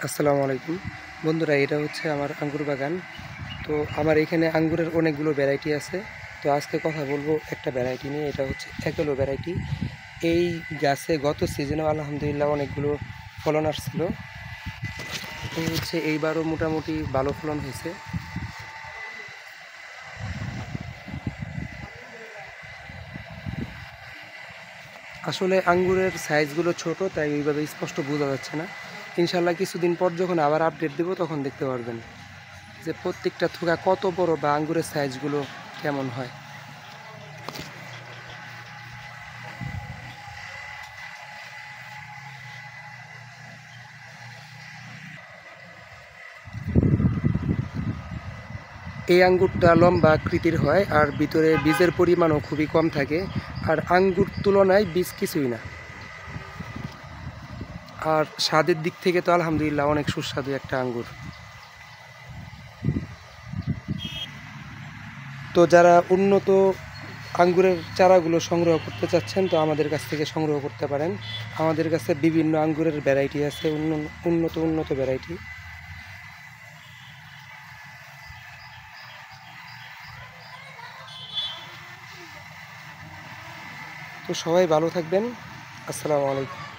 আসসালামু আলাইকুম বন্ধুরা, এটা হচ্ছে আমার আঙ্গুর বাগান। তো আমার এখানে আঙ্গুরের অনেকগুলো ভ্যারাইটি আছে। তো আজকে কথা বলবো একটা ভ্যারাইটি নিয়ে, এটা হচ্ছে একেলো ভ্যারাইটি। এই গাছে গত সিজনেও আলহামদুলিল্লাহ অনেকগুলো ফলন আসছিল। তো হচ্ছে এইবারও মোটামুটি ভালো ফলন হয়েছে। আসলে আঙ্গুরের সাইজগুলো ছোট, তাই ওইভাবে স্পষ্ট বোঝা যাচ্ছে না। ইনশাল্লাহ কিছুদিন পর যখন আবার আপডেট দেবো তখন দেখতে পারবেন যে প্রত্যেকটা থোকা কত বড় বা আঙ্গুরের সাইজগুলো কেমন হয়। এই আঙ্গুরটা লম্বা আকৃতির হয় আর ভিতরে বীজের পরিমাণও খুবই কম থাকে। আর আঙ্গুর তুলনায় বীজ কিছুই না। আর স্বাদের দিক থেকে তো আলহামদুলিল্লাহ অনেক সুস্বাদু একটা আঙ্গুর। তো যারা উন্নত আঙ্গুরের চারাগুলো সংগ্রহ করতে চাচ্ছেন, তো আমাদের কাছ থেকে সংগ্রহ করতে পারেন। আমাদের কাছে বিভিন্ন আঙ্গুরের ভ্যারাইটি আছে, উন্নত উন্নত ভ্যারাইটি। তো সবাই ভালো থাকবেন। আসসালামু আলাইকুম।